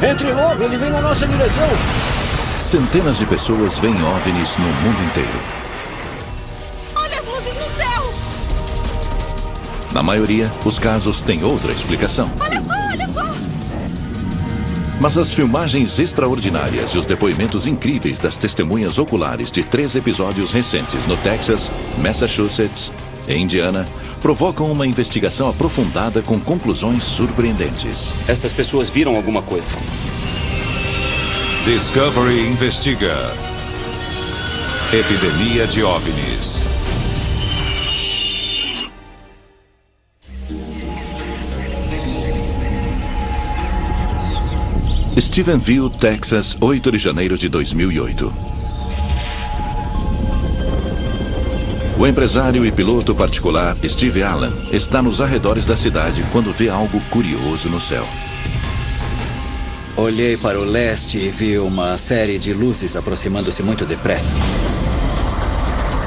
Entre logo, ele vem na nossa direção. Centenas de pessoas veem OVNIs no mundo inteiro. Olha as luzes no céu! Na maioria, os casos têm outra explicação. Olha só, olha só! Mas as filmagens extraordinárias e os depoimentos incríveis das testemunhas oculares de 3 episódios recentes no Texas, Massachusetts e Indiana provocam uma investigação aprofundada com conclusões surpreendentes. Essas pessoas viram alguma coisa. Discovery investiga. Epidemia de OVNIs. Stephenville, Texas, 8 de janeiro de 2008. O empresário e piloto particular Steve Allen está nos arredores da cidade quando vê algo curioso no céu. Olhei para o leste e vi uma série de luzes aproximando-se muito depressa.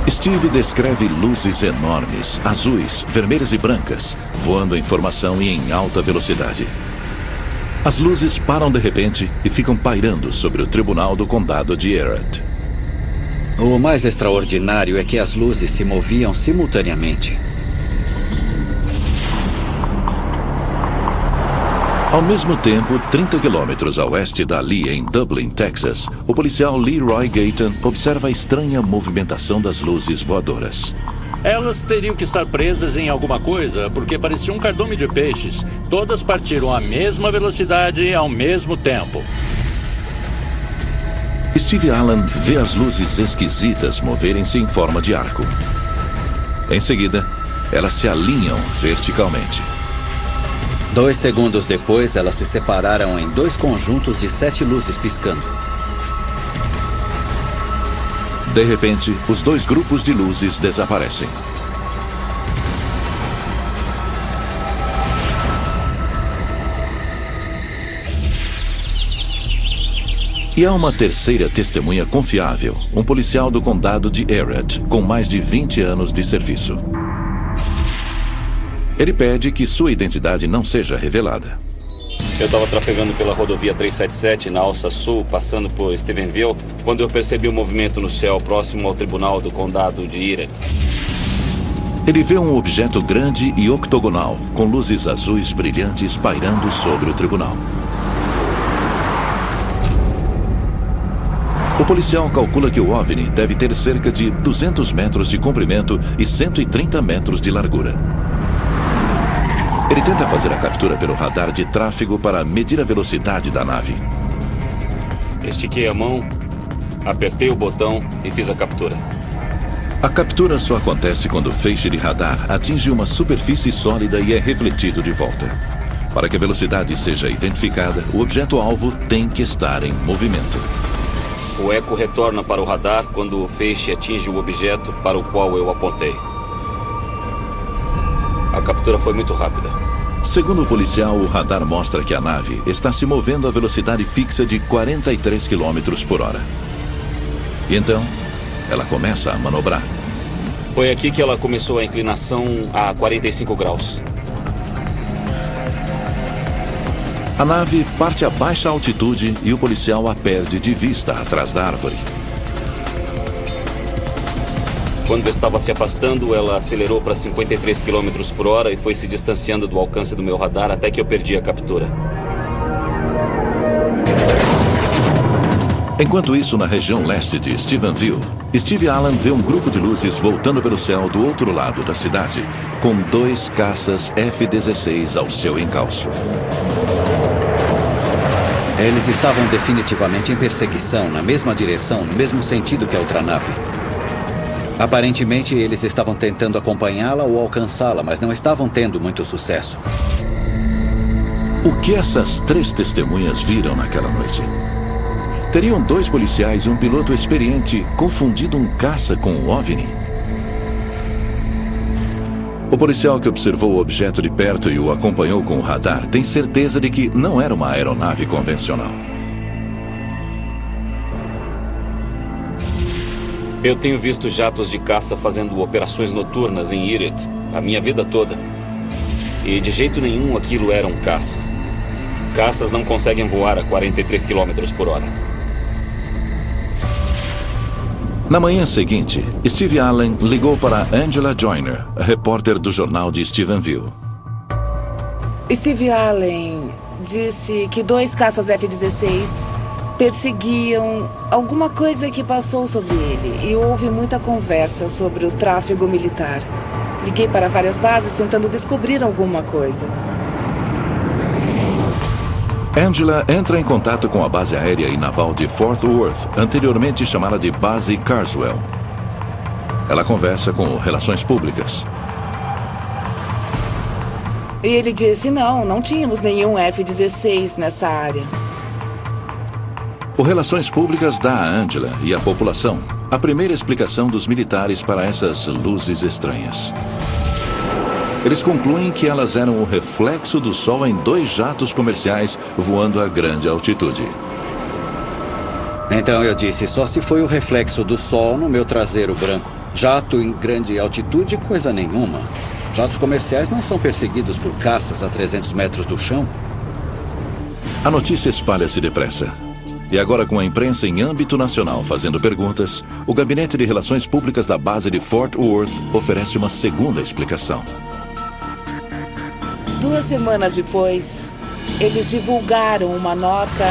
Steve descreve luzes enormes, azuis, vermelhas e brancas, voando em formação e em alta velocidade. As luzes param de repente e ficam pairando sobre o tribunal do condado de Everett. O mais extraordinário é que as luzes se moviam simultaneamente. Ao mesmo tempo, 30 quilômetros a oeste dali, em Dublin, Texas, o policial Leroy Gayton observa a estranha movimentação das luzes voadoras. Elas teriam que estar presas em alguma coisa, porque parecia um cardume de peixes. Todas partiram à mesma velocidade ao mesmo tempo. Steve Allen vê as luzes esquisitas moverem-se em forma de arco. Em seguida, elas se alinham verticalmente. 2 segundos depois, elas se separaram em 2 conjuntos de 7 luzes piscando. De repente, os 2 grupos de luzes desaparecem. E há uma terceira testemunha confiável, um policial do condado de Everett, com mais de 20 anos de serviço. Ele pede que sua identidade não seja revelada. Eu estava trafegando pela rodovia 377 na Alça Sul, passando por Stephenville, quando eu percebi um movimento no céu próximo ao tribunal do condado de Everett. Ele vê um objeto grande e octogonal, com luzes azuis brilhantes pairando sobre o tribunal. O policial calcula que o OVNI deve ter cerca de 200 metros de comprimento e 130 metros de largura. Ele tenta fazer a captura pelo radar de tráfego para medir a velocidade da nave. Estiquei a mão, apertei o botão e fiz a captura. A captura só acontece quando o feixe de radar atinge uma superfície sólida e é refletido de volta. Para que a velocidade seja identificada, o objeto-alvo tem que estar em movimento. O eco retorna para o radar quando o feixe atinge o objeto para o qual eu apontei. A captura foi muito rápida. Segundo o policial, o radar mostra que a nave está se movendo a velocidade fixa de 43 km por hora. E então, ela começa a manobrar. Foi aqui que ela começou a inclinação a 45 graus. A nave parte a baixa altitude e o policial a perde de vista atrás da árvore. Quando estava se afastando, ela acelerou para 53 km por hora e foi se distanciando do alcance do meu radar até que eu perdi a captura. Enquanto isso, na região leste de Stephenville, Steve Allen vê um grupo de luzes voltando pelo céu do outro lado da cidade, com 2 caças F-16 ao seu encalço. Eles estavam definitivamente em perseguição, na mesma direção, no mesmo sentido que a outra nave. Aparentemente, eles estavam tentando acompanhá-la ou alcançá-la, mas não estavam tendo muito sucesso. O que essas 3 testemunhas viram naquela noite? Teriam 2 policiais e um piloto experiente confundido um caça com um OVNI? O policial que observou o objeto de perto e o acompanhou com o radar tem certeza de que não era uma aeronave convencional. Eu tenho visto jatos de caça fazendo operações noturnas em Everett a minha vida toda. E de jeito nenhum aquilo era um caça. Caças não conseguem voar a 43 km por hora. Na manhã seguinte, Steve Allen ligou para Angela Joyner, repórter do jornal de Stephenville. Steve Allen disse que 2 caças F-16 perseguiam alguma coisa que passou sobre ele e houve muita conversa sobre o tráfego militar. Liguei para várias bases tentando descobrir alguma coisa. Angela entra em contato com a base aérea e naval de Fort Worth, anteriormente chamada de Base Carswell. Ela conversa com o Relações Públicas. E ele disse, não tínhamos nenhum F-16 nessa área. O Relações Públicas dá a Angela e à população a primeira explicação dos militares para essas luzes estranhas. Eles concluem que elas eram o reflexo do sol em 2 jatos comerciais voando a grande altitude. Então eu disse, só se foi o reflexo do sol no meu traseiro branco. Jato em grande altitude, coisa nenhuma. Jatos comerciais não são perseguidos por caças a 300 metros do chão. A notícia espalha-se depressa. E agora, com a imprensa em âmbito nacional fazendo perguntas, o Gabinete de Relações Públicas da base de Fort Worth oferece uma segunda explicação. 2 semanas depois, eles divulgaram uma nota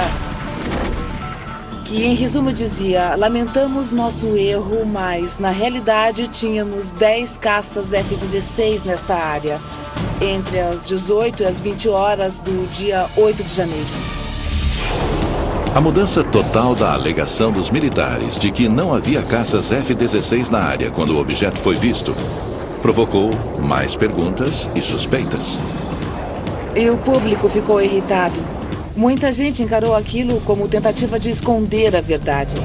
que, em resumo, dizia: lamentamos nosso erro, mas, na realidade, tínhamos 10 caças F-16 nesta área, entre as 18 e as 20 horas do dia 8 de janeiro. A mudança total da alegação dos militares de que não havia caças F-16 na área quando o objeto foi visto provocou mais perguntas e suspeitas. E o público ficou irritado. Muita gente encarou aquilo como tentativa de esconder a verdade.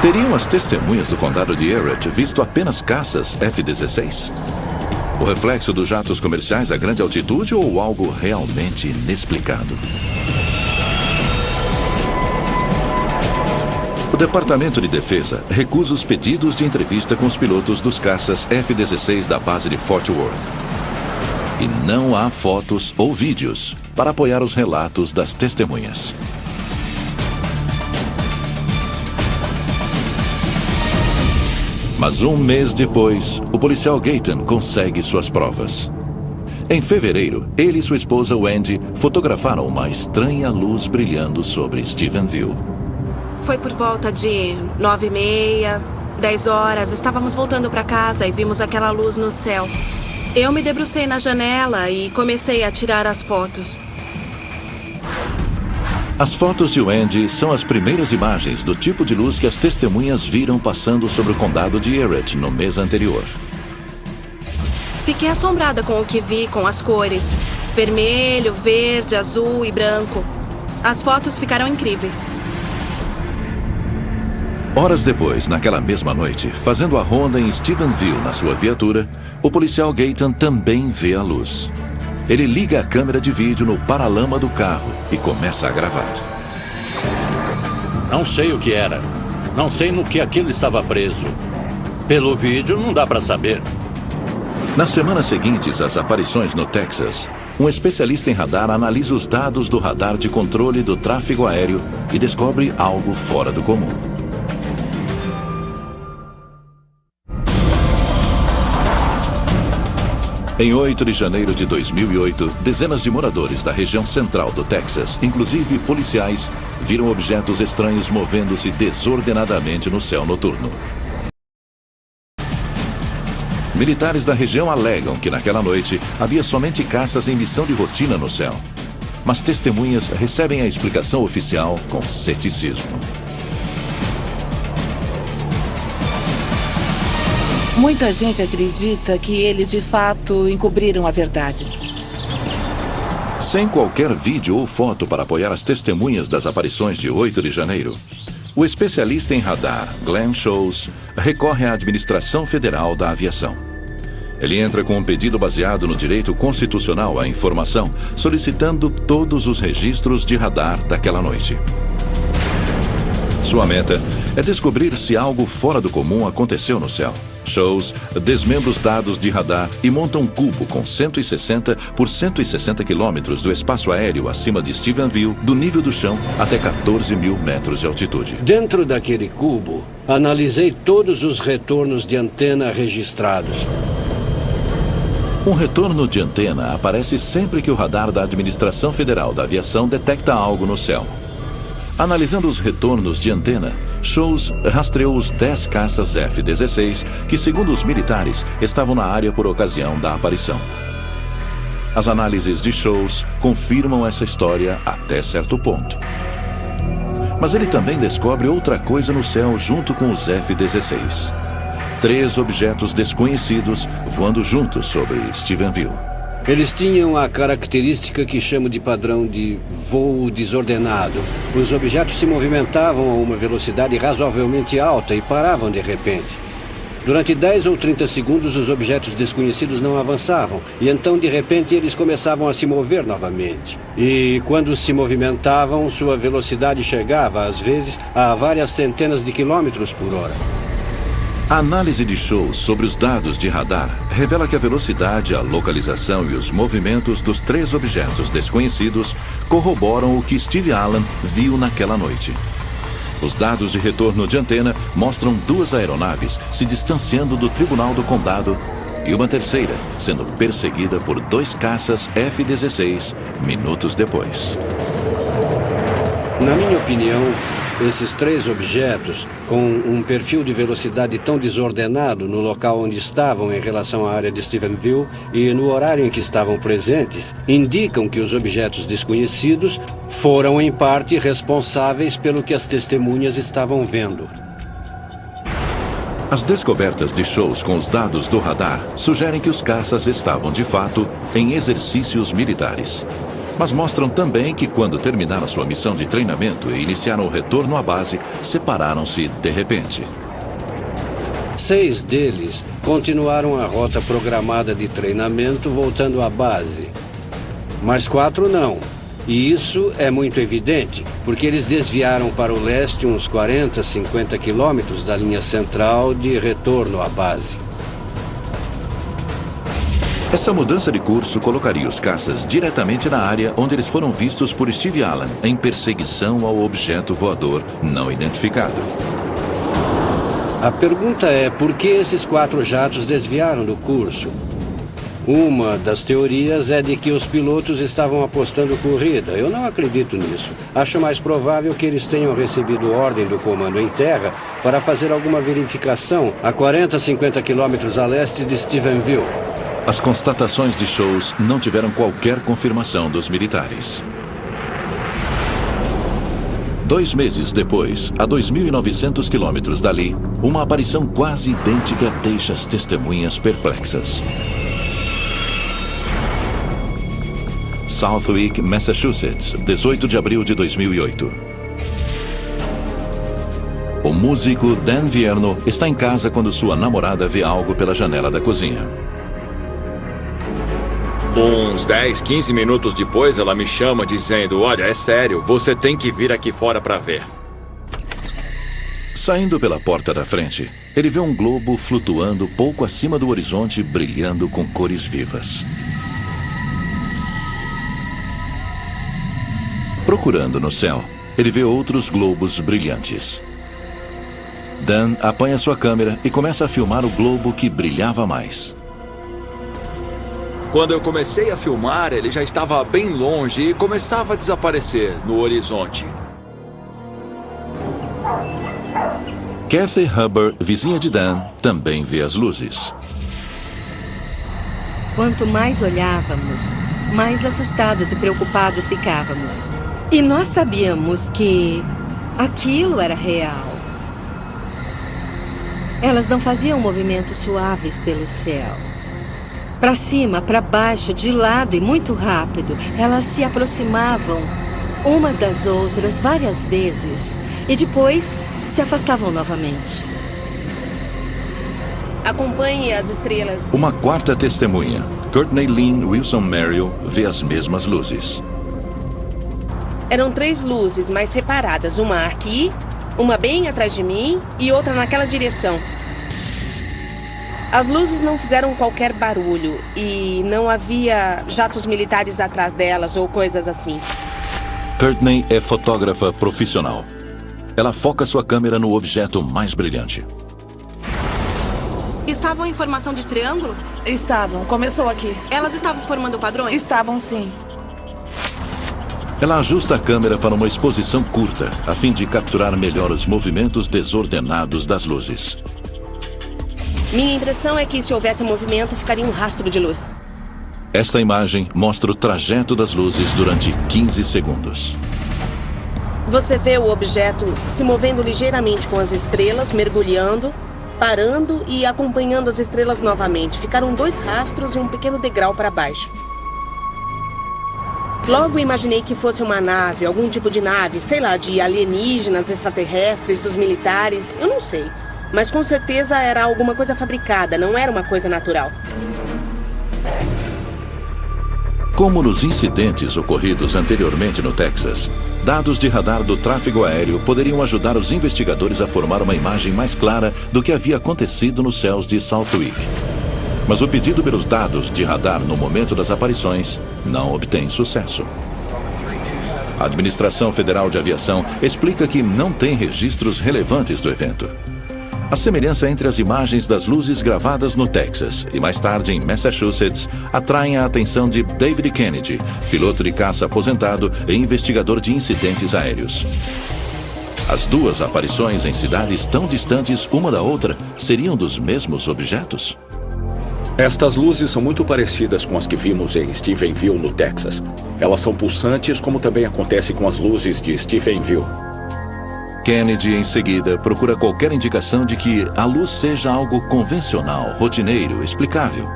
Teriam as testemunhas do condado de Everett visto apenas caças F-16? O reflexo dos jatos comerciais a grande altitude ou algo realmente inexplicado? O Departamento de Defesa recusa os pedidos de entrevista com os pilotos dos caças F-16 da base de Fort Worth. E não há fotos ou vídeos para apoiar os relatos das testemunhas. Mas um mês depois, o policial Gayton consegue suas provas. Em fevereiro, ele e sua esposa Wendy fotografaram uma estranha luz brilhando sobre Stephenville. Foi por volta de 9h30, 10 horas. Estávamos voltando para casa e vimos aquela luz no céu. Eu me debrucei na janela e comecei a tirar as fotos. As fotos de Wendy são as primeiras imagens do tipo de luz que as testemunhas viram passando sobre o condado de Everett no mês anterior. Fiquei assombrada com o que vi, com as cores: vermelho, verde, azul e branco. As fotos ficaram incríveis. Horas depois, naquela mesma noite, fazendo a ronda em Stephenville na sua viatura, o policial Gayton também vê a luz. Ele liga a câmera de vídeo no paralama do carro e começa a gravar. Não sei o que era. Não sei no que aquilo estava preso. Pelo vídeo, não dá para saber. Nas semanas seguintes às aparições no Texas, um especialista em radar analisa os dados do radar de controle do tráfego aéreo e descobre algo fora do comum. Em 8 de janeiro de 2008, dezenas de moradores da região central do Texas, inclusive policiais, viram objetos estranhos movendo-se desordenadamente no céu noturno. Militares da região alegam que naquela noite havia somente caças em missão de rotina no céu. Mas testemunhas recebem a explicação oficial com ceticismo. Muita gente acredita que eles de fato encobriram a verdade. Sem qualquer vídeo ou foto para apoiar as testemunhas das aparições de 8 de janeiro, o especialista em radar, Glenn Scholes, recorre à Administração Federal da Aviação. Ele entra com um pedido baseado no direito constitucional à informação, solicitando todos os registros de radar daquela noite. Sua meta é descobrir se algo fora do comum aconteceu no céu. Shows desmembra os dados de radar e monta um cubo com 160 por 160 quilômetros do espaço aéreo acima de Stephenville, do nível do chão até 14 mil metros de altitude. Dentro daquele cubo, analisei todos os retornos de antena registrados. Um retorno de antena aparece sempre que o radar da Administração Federal da Aviação detecta algo no céu. Analisando os retornos de antena, Shows rastreou os 10 caças F-16 que, segundo os militares, estavam na área por ocasião da aparição. As análises de Shows confirmam essa história até certo ponto. Mas ele também descobre outra coisa no céu junto com os F-16. 3 objetos desconhecidos voando juntos sobre Stephenville. Eles tinham a característica que chamo de padrão de voo desordenado. Os objetos se movimentavam a uma velocidade razoavelmente alta e paravam de repente. Durante 10 ou 30 segundos, os objetos desconhecidos não avançavam. E então, de repente, eles começavam a se mover novamente. E quando se movimentavam, sua velocidade chegava, às vezes, a várias centenas de quilômetros por hora. A análise de Shows sobre os dados de radar revela que a velocidade, a localização e os movimentos dos 3 objetos desconhecidos corroboram o que Steve Allen viu naquela noite. Os dados de retorno de antena mostram 2 aeronaves se distanciando do Tribunal do Condado e uma terceira sendo perseguida por 2 caças F-16 minutos depois. Na minha opinião, esses 3 objetos, com um perfil de velocidade tão desordenado no local onde estavam em relação à área de Stephenville e no horário em que estavam presentes, indicam que os objetos desconhecidos foram, em parte, responsáveis pelo que as testemunhas estavam vendo. As descobertas de Shows com os dados do radar sugerem que os caças estavam, de fato, em exercícios militares. Mas mostram também que, quando terminaram sua missão de treinamento e iniciaram o retorno à base, separaram-se de repente. 6 deles continuaram a rota programada de treinamento voltando à base. Mas 4 não. E isso é muito evidente, porque eles desviaram para o leste uns 40, 50 quilômetros da linha central de retorno à base. Essa mudança de curso colocaria os caças diretamente na área onde eles foram vistos por Steve Allen em perseguição ao objeto voador não identificado. A pergunta é por que esses 4 jatos desviaram do curso? Uma das teorias é de que os pilotos estavam apostando corrida. Eu não acredito nisso. Acho mais provável que eles tenham recebido ordem do comando em terra para fazer alguma verificação a 40, 50 quilômetros a leste de Stephenville. As constatações de Shows não tiveram qualquer confirmação dos militares. 2 meses depois, a 2.900 quilômetros dali, uma aparição quase idêntica deixa as testemunhas perplexas. Southwick, Massachusetts, 18 de abril de 2008. O músico Dan Vierno está em casa quando sua namorada vê algo pela janela da cozinha. Uns 10, 15 minutos depois, ela me chama dizendo: olha, é sério, você tem que vir aqui fora para ver. Saindo pela porta da frente, ele vê um globo flutuando pouco acima do horizonte, brilhando com cores vivas. Procurando no céu, ele vê outros globos brilhantes. Dan apanha sua câmera e começa a filmar o globo que brilhava mais. Quando eu comecei a filmar, ele já estava bem longe e começava a desaparecer no horizonte. Kathy Huber, vizinha de Dan, também vê as luzes. Quanto mais olhávamos, mais assustados e preocupados ficávamos. E nós sabíamos que aquilo era real. Elas não faziam movimentos suaves pelo céu. Para cima, para baixo, de lado e muito rápido. Elas se aproximavam umas das outras várias vezes e depois se afastavam novamente. Acompanhe as estrelas. Uma quarta testemunha, Courtney Lynn Wilson Merrill, vê as mesmas luzes. Eram 3 luzes, mas separadas. Uma aqui Uma bem atrás de mim e outra naquela direção. As luzes não fizeram qualquer barulho e não havia jatos militares atrás delas ou coisas assim. Courtney é fotógrafa profissional. Ela foca sua câmera no objeto mais brilhante. Estavam em formação de triângulo? Estavam. Começou aqui. Elas estavam formando padrões? Estavam, sim. Ela ajusta a câmera para uma exposição curta, a fim de capturar melhor os movimentos desordenados das luzes. Minha impressão é que se houvesse movimento, ficaria um rastro de luz. Esta imagem mostra o trajeto das luzes durante 15 segundos. Você vê o objeto se movendo ligeiramente com as estrelas, mergulhando, parando e acompanhando as estrelas novamente. Ficaram 2 rastros e um pequeno degrau para baixo. Logo imaginei que fosse uma nave, algum tipo de nave, sei lá, de alienígenas, extraterrestres, dos militares, eu não sei. Mas com certeza era alguma coisa fabricada, não era uma coisa natural. Como nos incidentes ocorridos anteriormente no Texas, dados de radar do tráfego aéreo poderiam ajudar os investigadores a formar uma imagem mais clara do que havia acontecido nos céus de Southwick. Mas o pedido pelos dados de radar no momento das aparições não obtém sucesso. A Administração Federal de Aviação explica que não tem registros relevantes do evento. A semelhança entre as imagens das luzes gravadas no Texas e mais tarde em Massachusetts atraem a atenção de David Kennedy, piloto de caça aposentado e investigador de incidentes aéreos. As 2 aparições em cidades tão distantes uma da outra seriam dos mesmos objetos? Estas luzes são muito parecidas com as que vimos em Stephenville, no Texas. Elas são pulsantes, como também acontece com as luzes de Stephenville. Kennedy, em seguida, procura qualquer indicação de que a luz seja algo convencional, rotineiro, explicável.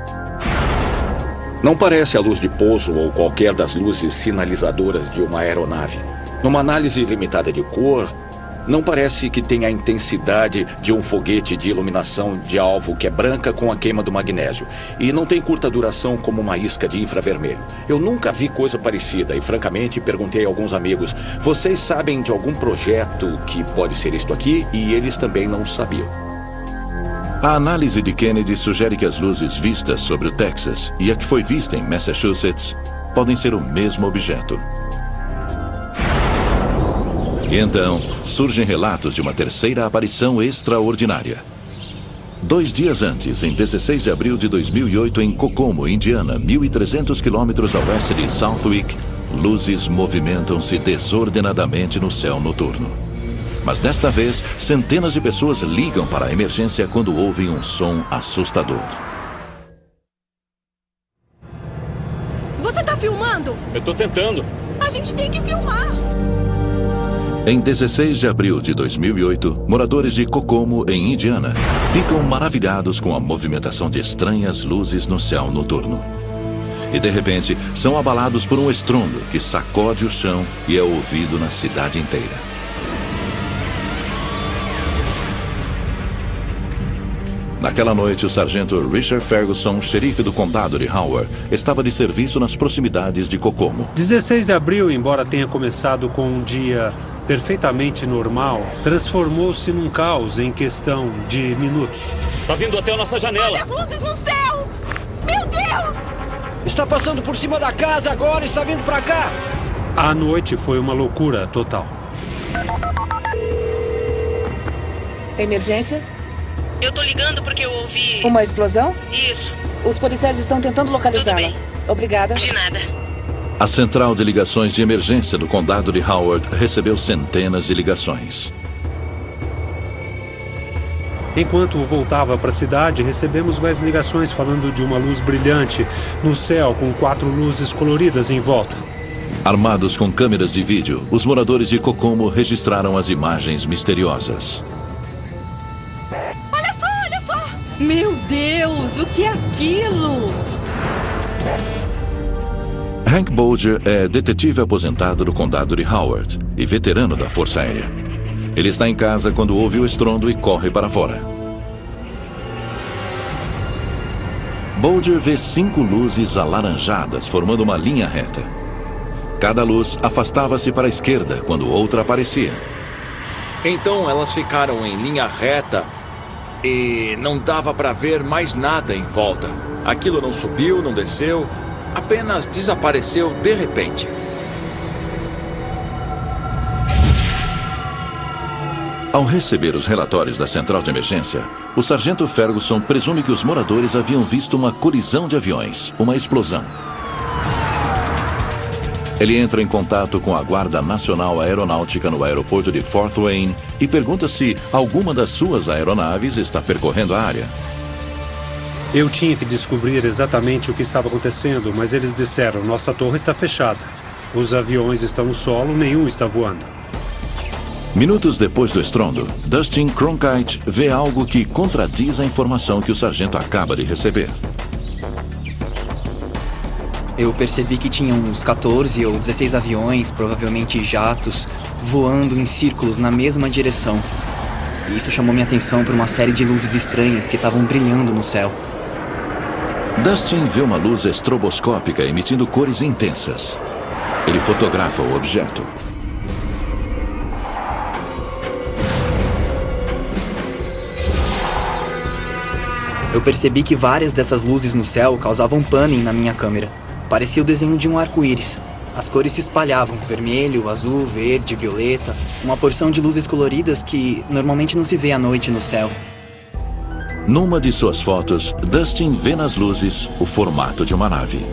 Não parece a luz de pouso ou qualquer das luzes sinalizadoras de uma aeronave. Numa análise limitada de cor, não parece que tenha a intensidade de um foguete de iluminação de alvo que é branca com a queima do magnésio. E não tem curta duração como uma isca de infravermelho. Eu nunca vi coisa parecida e, francamente, perguntei a alguns amigos: vocês sabem de algum projeto que pode ser isto aqui? E eles também não sabiam. A análise de Kennedy sugere que as luzes vistas sobre o Texas e a que foi vista em Massachusetts podem ser o mesmo objeto. E então, surgem relatos de uma terceira aparição extraordinária. 2 dias antes, em 16 de abril de 2008, em Kokomo, Indiana, 1.300 quilômetros a oeste de Southwick, luzes movimentam-se desordenadamente no céu noturno. Mas desta vez, centenas de pessoas ligam para a emergência quando ouvem um som assustador. Você tá filmando? Eu tô tentando. A gente tem que filmar. Em 16 de abril de 2008, moradores de Kokomo, em Indiana, ficam maravilhados com a movimentação de estranhas luzes no céu noturno. E de repente, são abalados por um estrondo que sacode o chão e é ouvido na cidade inteira. Naquela noite, o sargento Richard Ferguson, xerife do condado de Howard, estava de serviço nas proximidades de Kokomo. 16 de abril, embora tenha começado com um dia perfeitamente normal, transformou-se num caos em questão de minutos. Tá vindo até a nossa janela. Olha as luzes no céu! Meu Deus! Está passando por cima da casa agora, está vindo para cá! A noite foi uma loucura total. Emergência? Eu tô ligando porque eu ouvi... Uma explosão? Isso. Os policiais estão tentando localizá-la. Tudo bem. Obrigada. De nada. A central de ligações de emergência do condado de Howard recebeu centenas de ligações. Enquanto voltava para a cidade, recebemos mais ligações falando de uma luz brilhante no céu com 4 luzes coloridas em volta. Armados com câmeras de vídeo, os moradores de Kokomo registraram as imagens misteriosas. Olha só! Meu Deus, o que é aquilo? Hank Bolger é detetive aposentado do condado de Howard e veterano da Força Aérea. Ele está em casa quando ouve o estrondo e corre para fora. Bolger vê 5 luzes alaranjadas formando uma linha reta. Cada luz afastava-se para a esquerda quando outra aparecia. Então elas ficaram em linha reta e não dava para ver mais nada em volta. Aquilo não subiu, não desceu, apenas desapareceu de repente. Ao receber os relatórios da central de emergência, o sargento Ferguson presume que os moradores haviam visto uma colisão de aviões, uma explosão. Ele entra em contato com a Guarda Nacional Aeronáutica no aeroporto de Fort Wayne e pergunta se alguma das suas aeronaves está percorrendo a área. Eu tinha que descobrir exatamente o que estava acontecendo, mas eles disseram, nossa torre está fechada. Os aviões estão no solo, nenhum está voando. Minutos depois do estrondo, Dustin Cronkite vê algo que contradiz a informação que o sargento acaba de receber. Eu percebi que tinha uns 14 ou 16 aviões, provavelmente jatos, voando em círculos na mesma direção. E isso chamou minha atenção para uma série de luzes estranhas que estavam brilhando no céu. Dustin vê uma luz estroboscópica emitindo cores intensas. Ele fotografa o objeto. Eu percebi que várias dessas luzes no céu causavam panning na minha câmera. Parecia o desenho de um arco-íris. As cores se espalhavam, vermelho, azul, verde, violeta. Uma porção de luzes coloridas que normalmente não se vê à noite no céu. Numa de suas fotos, Dustin vê nas luzes o formato de uma nave.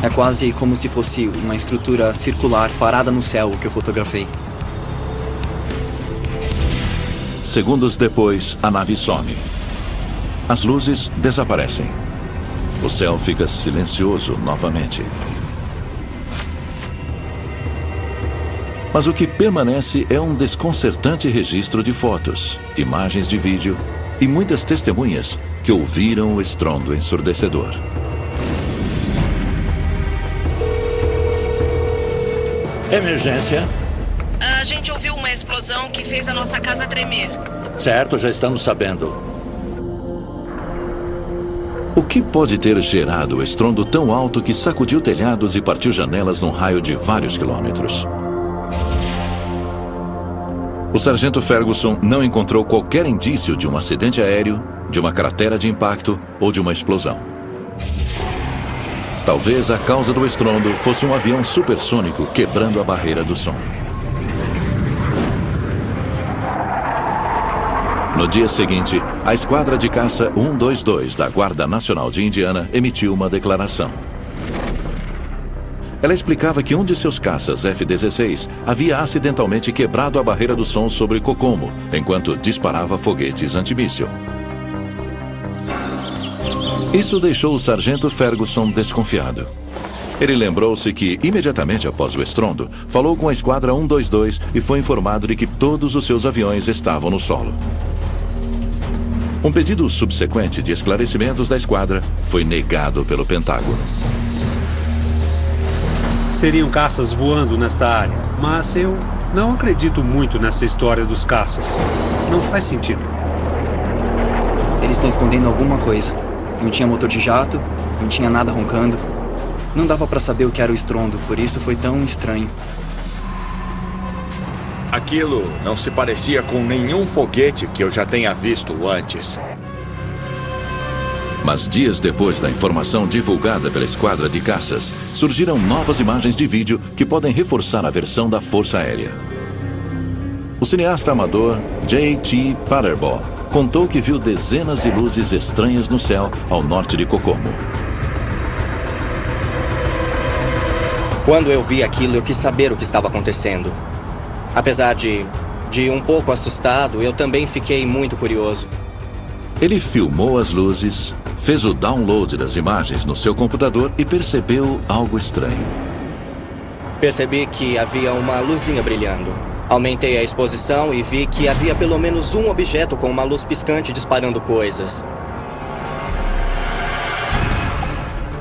É quase como se fosse uma estrutura circular parada no céu que eu fotografei. Segundos depois, a nave some. As luzes desaparecem. O céu fica silencioso novamente. Mas o que permanece é um desconcertante registro de fotos, imagens de vídeo e muitas testemunhas que ouviram o estrondo ensurdecedor. Emergência. A gente ouviu uma explosão que fez a nossa casa tremer. Certo, já estamos sabendo. O que pode ter gerado o estrondo tão alto que sacudiu telhados e partiu janelas num raio de vários quilômetros? O sargento Ferguson não encontrou qualquer indício de um acidente aéreo, de uma cratera de impacto ou de uma explosão. Talvez a causa do estrondo fosse um avião supersônico quebrando a barreira do som. No dia seguinte, a esquadra de caça 122 da Guarda Nacional de Indiana emitiu uma declaração. Ela explicava que um de seus caças F-16 havia acidentalmente quebrado a barreira do som sobre Kokomo, enquanto disparava foguetes antimíssil. Isso deixou o sargento Ferguson desconfiado. Ele lembrou-se que, imediatamente após o estrondo, falou com a esquadra 122 e foi informado de que todos os seus aviões estavam no solo. Um pedido subsequente de esclarecimentos da esquadra foi negado pelo Pentágono. Seriam caças voando nesta área, mas eu não acredito muito nessa história dos caças. Não faz sentido. Eles estão escondendo alguma coisa. Não tinha motor de jato, não tinha nada roncando. Não dava pra saber o que era o estrondo, por isso foi tão estranho. Aquilo não se parecia com nenhum foguete que eu já tenha visto antes. Mas dias depois da informação divulgada pela esquadra de caças, surgiram novas imagens de vídeo que podem reforçar a versão da Força Aérea. O cineasta amador J.T. Paterbaugh contou que viu dezenas de luzes estranhas no céu ao norte de Kokomo. Quando eu vi aquilo, eu quis saber o que estava acontecendo. Apesar de um pouco assustado, eu também fiquei muito curioso. Ele filmou as luzes, fez o download das imagens no seu computador e percebeu algo estranho. Percebi que havia uma luzinha brilhando. Aumentei a exposição e vi que havia pelo menos um objeto com uma luz piscante disparando coisas.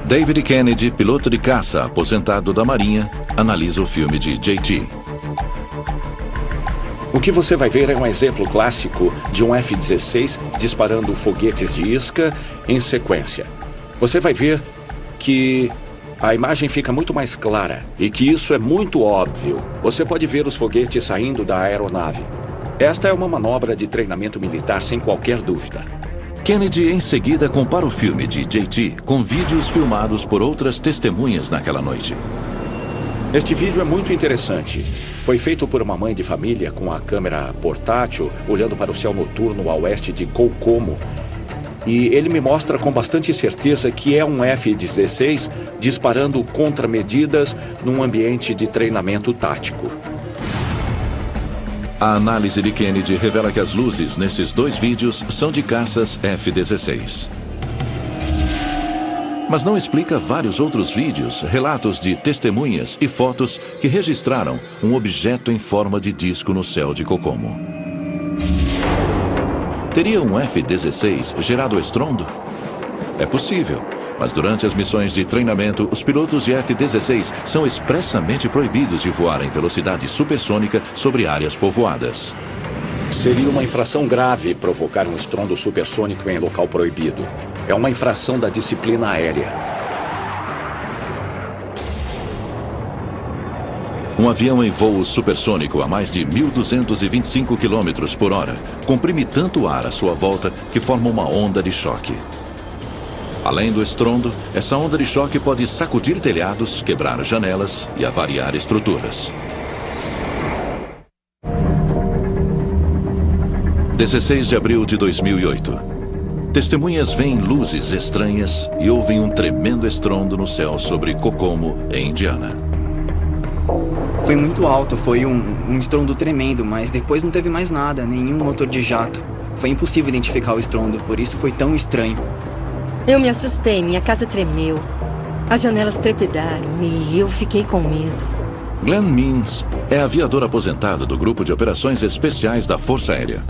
David Kennedy, piloto de caça aposentado da Marinha, analisa o filme de J.T. O que você vai ver é um exemplo clássico de um F-16 disparando foguetes de isca em sequência. Você vai ver que a imagem fica muito mais clara e que isso é muito óbvio. Você pode ver os foguetes saindo da aeronave. Esta é uma manobra de treinamento militar sem qualquer dúvida. Kennedy em seguida compara o filme de JT com vídeos filmados por outras testemunhas naquela noite. Este vídeo é muito interessante. Foi feito por uma mãe de família com a câmera portátil olhando para o céu noturno a oeste de Kokomo. E ele me mostra com bastante certeza que é um F-16 disparando contramedidas num ambiente de treinamento tático. A análise de Kennedy revela que as luzes nesses dois vídeos são de caças F-16. Mas não explica vários outros vídeos, relatos de testemunhas e fotos que registraram um objeto em forma de disco no céu de Kokomo. Teria um F-16 gerado estrondo? É possível, mas durante as missões de treinamento, os pilotos de F-16 são expressamente proibidos de voar em velocidade supersônica sobre áreas povoadas. Seria uma infração grave provocar um estrondo supersônico em local proibido. É uma infração da disciplina aérea. Um avião em voo supersônico a mais de 1.225 km por hora comprime tanto ar à sua volta que forma uma onda de choque. Além do estrondo, essa onda de choque pode sacudir telhados, quebrar janelas e avariar estruturas. 16 de abril de 2008. Testemunhas veem luzes estranhas e ouvem um tremendo estrondo no céu sobre Kokomo, em Indiana. Foi muito alto, foi um estrondo tremendo, mas depois não teve mais nada, nenhum motor de jato. Foi impossível identificar o estrondo, por isso foi tão estranho. Eu me assustei, minha casa tremeu. As janelas trepidaram e eu fiquei com medo. Glenn Means é aviador aposentado do Grupo de Operações Especiais da Força Aérea.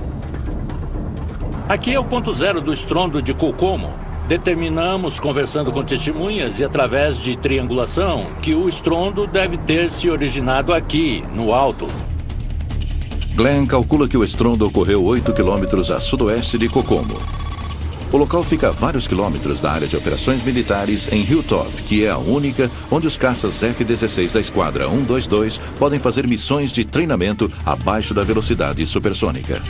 Aqui é o ponto zero do estrondo de Kokomo. Determinamos, conversando com testemunhas e através de triangulação, que o estrondo deve ter se originado aqui, no alto. Glenn calcula que o estrondo ocorreu 8 quilômetros a sudoeste de Kokomo. O local fica a vários quilômetros da área de operações militares em Hilltop, que é a única onde os caças F-16 da Esquadra 122 podem fazer missões de treinamento abaixo da velocidade supersônica.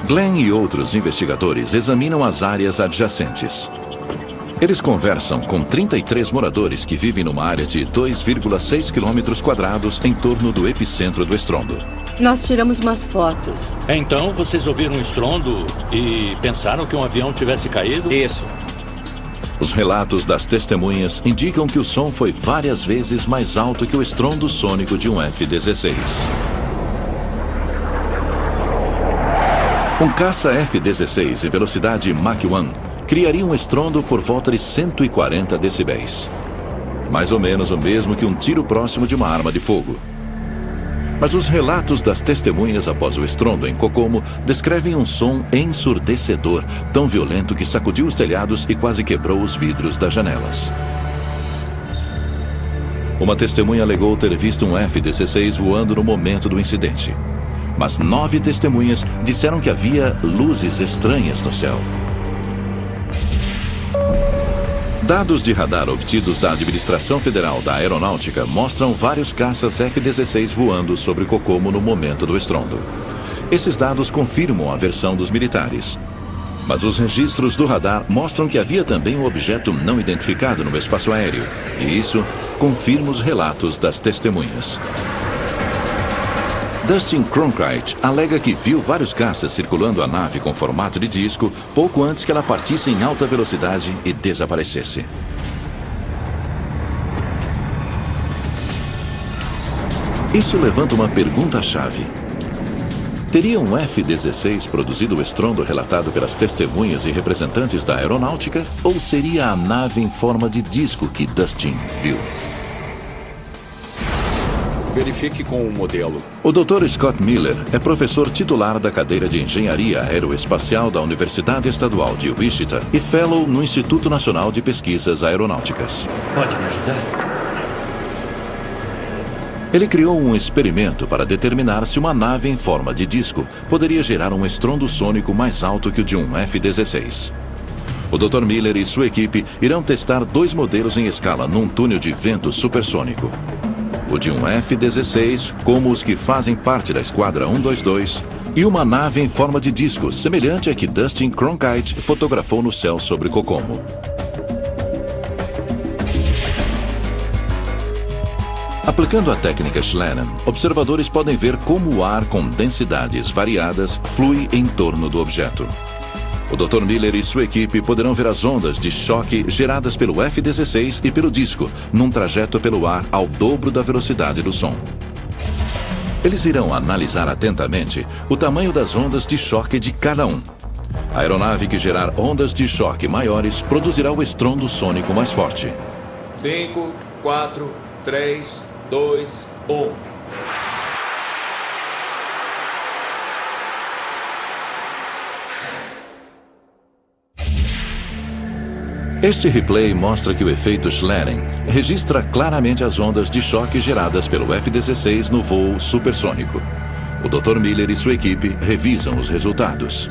Glenn e outros investigadores examinam as áreas adjacentes. Eles conversam com 33 moradores que vivem numa área de 2,6 km² em torno do epicentro do estrondo. Nós tiramos umas fotos. Então, vocês ouviram um estrondo e pensaram que um avião tivesse caído? Isso. Os relatos das testemunhas indicam que o som foi várias vezes mais alto que o estrondo sônico de um F-16. Um caça F-16 em velocidade Mach 1 criaria um estrondo por volta de 140 decibéis. Mais ou menos o mesmo que um tiro próximo de uma arma de fogo. Mas os relatos das testemunhas após o estrondo em Kokomo descrevem um som ensurdecedor, tão violento que sacudiu os telhados e quase quebrou os vidros das janelas. Uma testemunha alegou ter visto um F-16 voando no momento do incidente. Mas 9 testemunhas disseram que havia luzes estranhas no céu. Dados de radar obtidos da Administração Federal da Aeronáutica mostram vários caças F-16 voando sobre Kokomo no momento do estrondo. Esses dados confirmam a versão dos militares. Mas os registros do radar mostram que havia também um objeto não identificado no espaço aéreo. E isso confirma os relatos das testemunhas. Dustin Cronkite alega que viu vários caças circulando a nave com formato de disco pouco antes que ela partisse em alta velocidade e desaparecesse. Isso levanta uma pergunta-chave. Teria um F-16 produzido o estrondo relatado pelas testemunhas e representantes da aeronáutica? Ou seria a nave em forma de disco que Dustin viu? Verifique com o modelo. O Dr. Scott Miller é professor titular da cadeira de Engenharia Aeroespacial da Universidade Estadual de Wichita e fellow no Instituto Nacional de Pesquisas Aeronáuticas. Pode me ajudar? Ele criou um experimento para determinar se uma nave em forma de disco poderia gerar um estrondo sônico mais alto que o de um F-16. O Dr. Miller e sua equipe irão testar 2 modelos em escala num túnel de vento supersônico. O de um F-16, como os que fazem parte da Esquadra 122, e uma nave em forma de disco, semelhante à que Dustin Cronkite fotografou no céu sobre Kokomo. Aplicando a técnica Schleiden, observadores podem ver como o ar com densidades variadas flui em torno do objeto. O Dr. Miller e sua equipe poderão ver as ondas de choque geradas pelo F-16 e pelo disco, num trajeto pelo ar ao dobro da velocidade do som. Eles irão analisar atentamente o tamanho das ondas de choque de cada um. A aeronave que gerar ondas de choque maiores produzirá o estrondo sônico mais forte. 5, 4, 3, 2, 1. Este replay mostra que o efeito Schleiden registra claramente as ondas de choque geradas pelo F-16 no voo supersônico. O Dr. Miller e sua equipe revisam os resultados.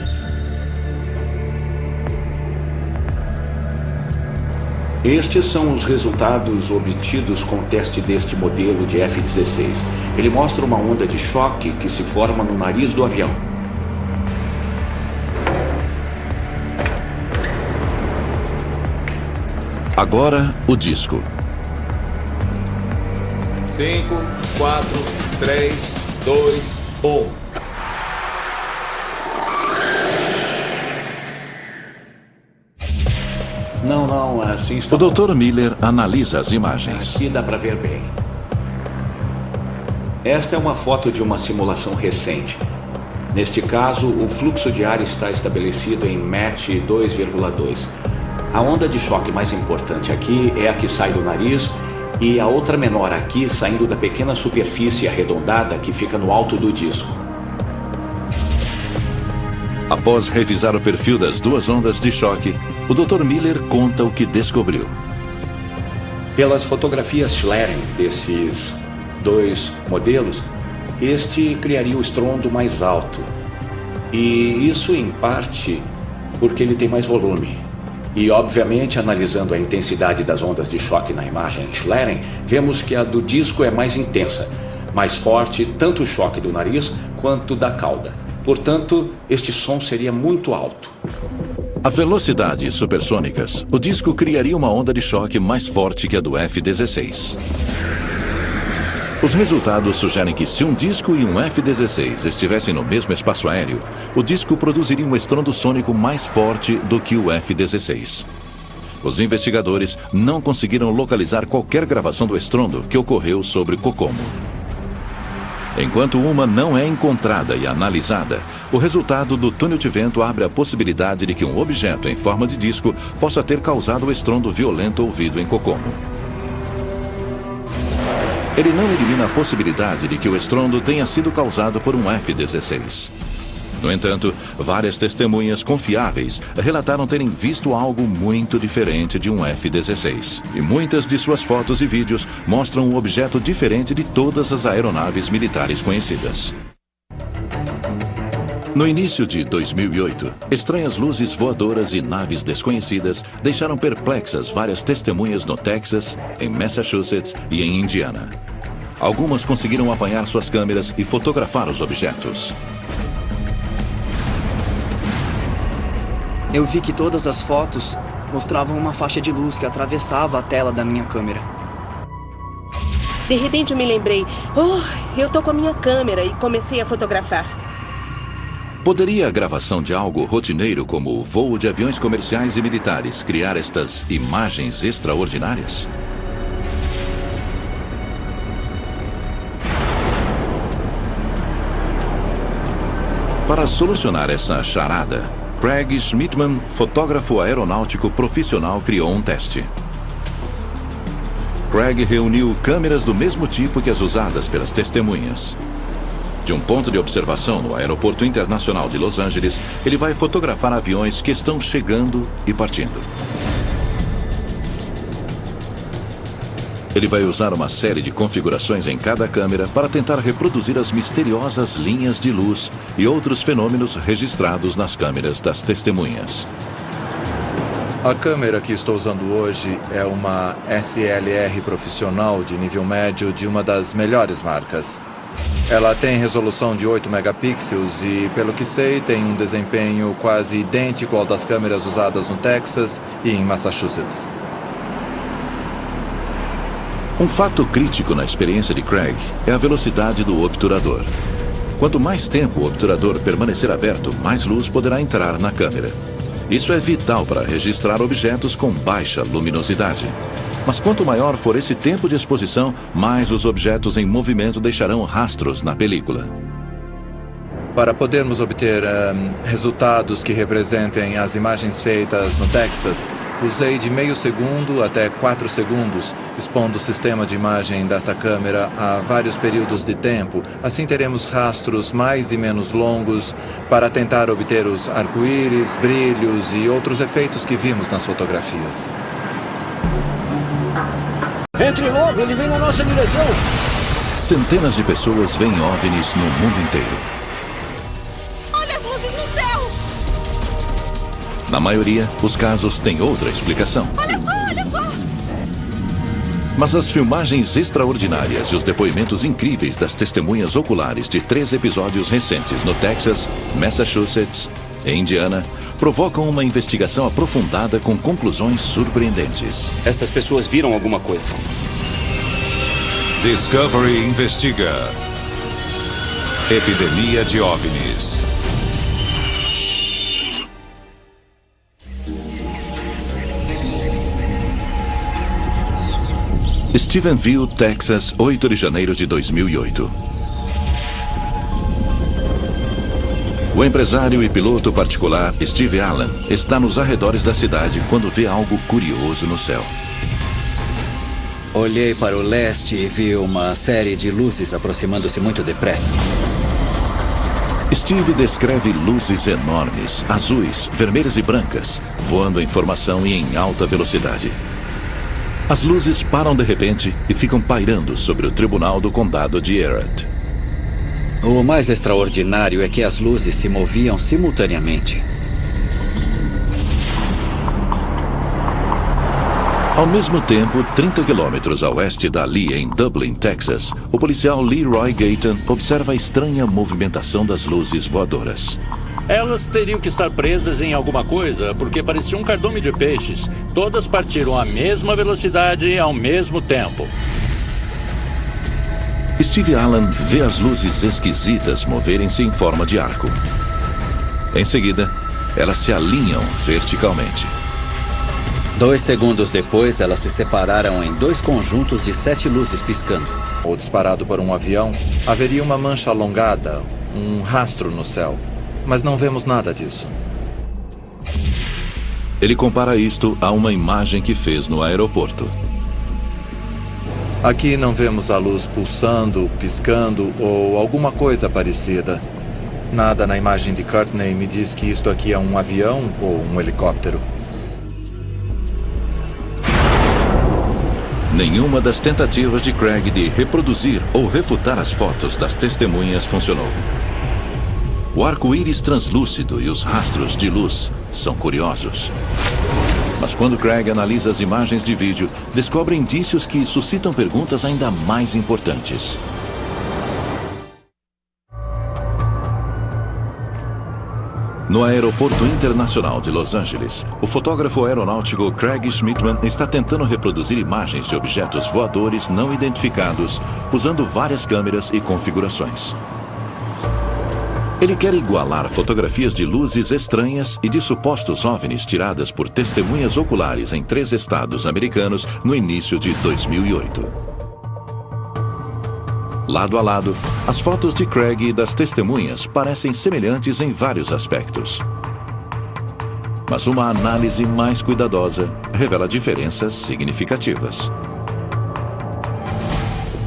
Estes são os resultados obtidos com o teste deste modelo de F-16. Ele mostra uma onda de choque que se forma no nariz do avião. Agora, o disco. 5, 4, 3, 2, 1. Não, assim está. O Dr. Miller analisa as imagens. Aqui dá para ver bem. Esta é uma foto de uma simulação recente. Neste caso, o fluxo de ar está estabelecido em Mach 2,2. A onda de choque mais importante aqui é a que sai do nariz e a outra menor aqui saindo da pequena superfície arredondada que fica no alto do disco. Após revisar o perfil das 2 ondas de choque, o Dr. Miller conta o que descobriu. Pelas fotografias Schleiden desses 2 modelos, este criaria o estrondo mais alto. E isso, em parte, porque ele tem mais volume. E, obviamente, analisando a intensidade das ondas de choque na imagem Schleiden, vemos que a do disco é mais intensa, mais forte, tanto o choque do nariz quanto da cauda. Portanto, este som seria muito alto. A velocidades supersônicas, o disco criaria uma onda de choque mais forte que a do F-16. Os resultados sugerem que se um disco e um F-16 estivessem no mesmo espaço aéreo, o disco produziria um estrondo sônico mais forte do que o F-16. Os investigadores não conseguiram localizar qualquer gravação do estrondo que ocorreu sobre Kokomo. Enquanto uma não é encontrada e analisada, o resultado do túnel de vento abre a possibilidade de que um objeto em forma de disco possa ter causado o estrondo violento ouvido em Kokomo. Ele não elimina a possibilidade de que o estrondo tenha sido causado por um F-16. No entanto, várias testemunhas confiáveis relataram terem visto algo muito diferente de um F-16. E muitas de suas fotos e vídeos mostram um objeto diferente de todas as aeronaves militares conhecidas. No início de 2008, estranhas luzes voadoras e naves desconhecidas deixaram perplexas várias testemunhas no Texas, em Massachusetts e em Indiana. Algumas conseguiram apanhar suas câmeras e fotografar os objetos. Eu vi que todas as fotos mostravam uma faixa de luz que atravessava a tela da minha câmera. De repente eu me lembrei, eu tô com a minha câmera e comecei a fotografar. Poderia a gravação de algo rotineiro como o voo de aviões comerciais e militares criar estas imagens extraordinárias? Para solucionar essa charada, Craig Schmidtman, fotógrafo aeronáutico profissional, criou um teste. Craig reuniu câmeras do mesmo tipo que as usadas pelas testemunhas. De um ponto de observação no Aeroporto Internacional de Los Angeles, ele vai fotografar aviões que estão chegando e partindo. Ele vai usar uma série de configurações em cada câmera para tentar reproduzir as misteriosas linhas de luz e outros fenômenos registrados nas câmeras das testemunhas. A câmera que estou usando hoje é uma SLR profissional de nível médio de uma das melhores marcas. Ela tem resolução de 8 megapixels e, pelo que sei, tem um desempenho quase idêntico ao das câmeras usadas no Texas e em Massachusetts. Um fato crítico na experiência de Craig é a velocidade do obturador. Quanto mais tempo o obturador permanecer aberto, mais luz poderá entrar na câmera. Isso é vital para registrar objetos com baixa luminosidade. Mas quanto maior for esse tempo de exposição, mais os objetos em movimento deixarão rastros na película. Para podermos obter resultados que representem as imagens feitas no Texas, usei de meio segundo até 4 segundos, expondo o sistema de imagem desta câmera a vários períodos de tempo. Assim teremos rastros mais e menos longos para tentar obter os arco-íris, brilhos e outros efeitos que vimos nas fotografias. Entre logo, ele vem na nossa direção! Centenas de pessoas veem OVNIs no mundo inteiro. Na maioria, os casos têm outra explicação. Olha só! Mas as filmagens extraordinárias e os depoimentos incríveis das testemunhas oculares de 3 episódios recentes no Texas, Massachusetts e Indiana provocam uma investigação aprofundada com conclusões surpreendentes. Essas pessoas viram alguma coisa. Discovery investiga. Epidemia de OVNIs. Stephenville, Texas, 8 de janeiro de 2008. O empresário e piloto particular Steve Allen está nos arredores da cidade quando vê algo curioso no céu. Olhei para o leste e vi uma série de luzes aproximando-se muito depressa. Steve descreve luzes enormes, azuis, vermelhas e brancas, voando em formação e em alta velocidade. As luzes param de repente e ficam pairando sobre o tribunal do condado de Erie. O mais extraordinário é que as luzes se moviam simultaneamente. Ao mesmo tempo, 30 quilômetros a oeste dali, em Dublin, Texas, o policial Leroy Gayton observa a estranha movimentação das luzes voadoras. Elas teriam que estar presas em alguma coisa, porque parecia um cardume de peixes. Todas partiram à mesma velocidade e ao mesmo tempo. Steve Allen vê as luzes esquisitas moverem-se em forma de arco. Em seguida, elas se alinham verticalmente. 2 segundos depois, elas se separaram em 2 conjuntos de 7 luzes piscando. Ou disparado por um avião, haveria uma mancha alongada, um rastro no céu. Mas não vemos nada disso. Ele compara isto a uma imagem que fez no aeroporto. Aqui não vemos a luz pulsando, piscando ou alguma coisa parecida. Nada na imagem de Courtney me diz que isto aqui é um avião ou um helicóptero. Nenhuma das tentativas de Craig de reproduzir ou refutar as fotos das testemunhas funcionou. O arco-íris translúcido e os rastros de luz são curiosos. Mas quando Craig analisa as imagens de vídeo, descobre indícios que suscitam perguntas ainda mais importantes. No Aeroporto Internacional de Los Angeles, o fotógrafo aeronáutico Craig Schmidtman está tentando reproduzir imagens de objetos voadores não identificados, usando várias câmeras e configurações. Ele quer igualar fotografias de luzes estranhas e de supostos OVNIs tiradas por testemunhas oculares em 3 estados americanos no início de 2008. Lado a lado, as fotos de Craig e das testemunhas parecem semelhantes em vários aspectos. Mas uma análise mais cuidadosa revela diferenças significativas.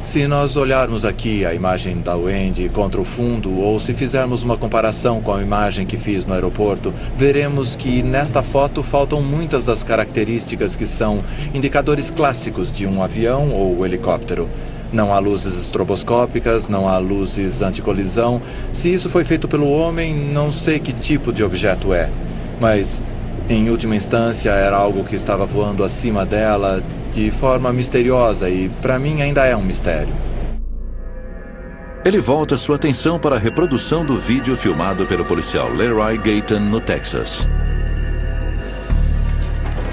Se nós olharmos aqui a imagem da Wendy contra o fundo, ou se fizermos uma comparação com a imagem que fiz no aeroporto, veremos que nesta foto faltam muitas das características que são indicadores clássicos de um avião ou helicóptero. Não há luzes estroboscópicas, não há luzes anticolisão. Se isso foi feito pelo homem, não sei que tipo de objeto é. Mas Em última instância, era algo que estava voando acima dela de forma misteriosa e, para mim, ainda é um mistério. Ele volta sua atenção para a reprodução do vídeo filmado pelo policial Leroy Gayton no Texas.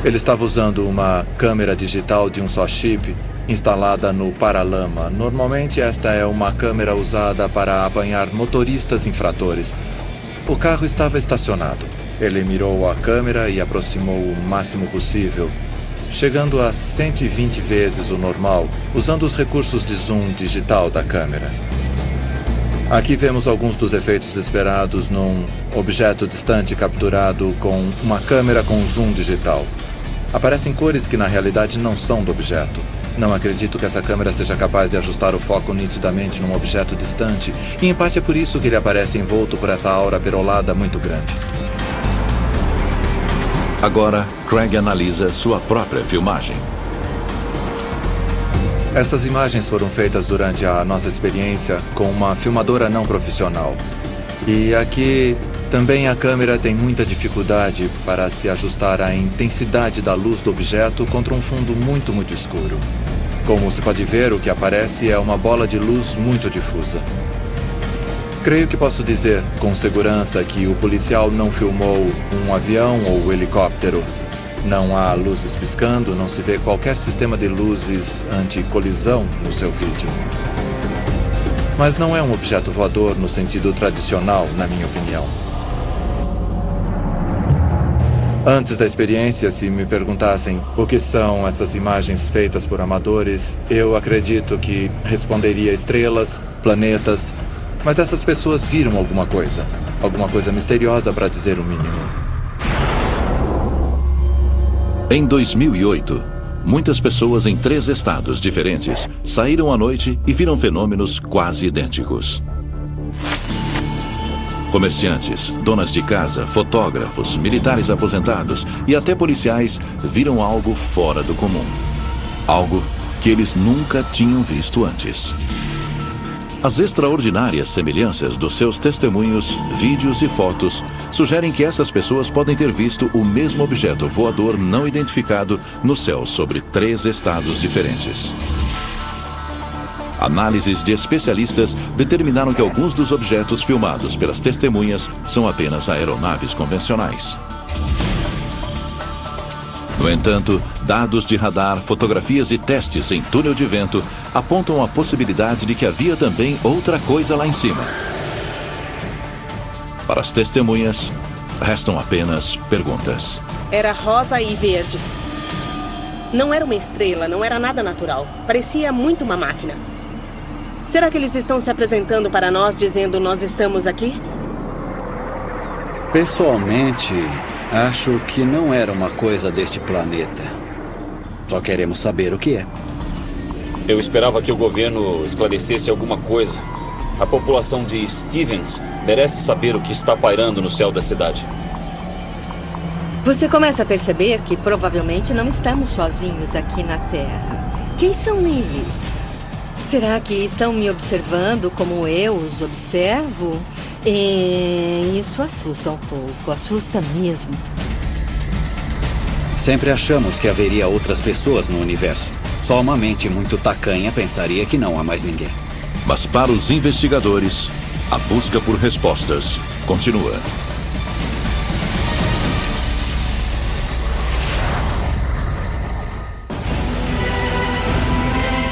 Ele estava usando uma câmera digital de um só chip instalada no paralama. Normalmente esta é uma câmera usada para apanhar motoristas infratores. O carro estava estacionado. Ele mirou a câmera e aproximou o máximo possível, chegando a 120 vezes o normal, usando os recursos de zoom digital da câmera. Aqui vemos alguns dos efeitos esperados num objeto distante capturado com uma câmera com zoom digital. Aparecem cores que na realidade não são do objeto. Não acredito que essa câmera seja capaz de ajustar o foco nitidamente num objeto distante, e em parte é por isso que ele aparece envolto por essa aura perolada muito grande. Agora, Craig analisa sua própria filmagem. Essas imagens foram feitas durante a nossa experiência com uma filmadora não profissional. E aqui também a câmera tem muita dificuldade para se ajustar à intensidade da luz do objeto contra um fundo muito escuro. Como se pode ver, o que aparece é uma bola de luz muito difusa. Creio que posso dizer com segurança que o policial não filmou um avião ou helicóptero. Não há luzes piscando, não se vê qualquer sistema de luzes anti-colisão no seu vídeo. Mas não é um objeto voador no sentido tradicional, na minha opinião. Antes da experiência, se me perguntassem o que são essas imagens feitas por amadores, eu acredito que responderia estrelas, planetas, mas essas pessoas viram alguma coisa misteriosa para dizer o mínimo. Em 2008, muitas pessoas em 3 estados diferentes saíram à noite e viram fenômenos quase idênticos. Comerciantes, donas de casa, fotógrafos, militares aposentados e até policiais viram algo fora do comum. Algo que eles nunca tinham visto antes. As extraordinárias semelhanças dos seus testemunhos, vídeos e fotos sugerem que essas pessoas podem ter visto o mesmo objeto voador não identificado no céu sobre 3 estados diferentes. Análises de especialistas determinaram que alguns dos objetos filmados pelas testemunhas são apenas aeronaves convencionais. No entanto, dados de radar, fotografias e testes em túnel de vento apontam a possibilidade de que havia também outra coisa lá em cima. Para as testemunhas, restam apenas perguntas. Era rosa e verde. Não era uma estrela, não era nada natural. Parecia muito uma máquina. Será que eles estão se apresentando para nós dizendo nós estamos aqui? Pessoalmente, acho que não era uma coisa deste planeta. Só queremos saber o que é. Eu esperava que o governo esclarecesse alguma coisa. A população de Stevens merece saber o que está pairando no céu da cidade. Você começa a perceber que provavelmente não estamos sozinhos aqui na Terra. Quem são eles? Será que estão me observando como eu os observo? E isso assusta um pouco, assusta mesmo. Sempre achamos que haveria outras pessoas no universo. Só uma mente muito tacanha pensaria que não há mais ninguém. Mas para os investigadores, a busca por respostas continua.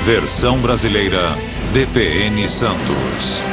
Versão brasileira, DPN Santos.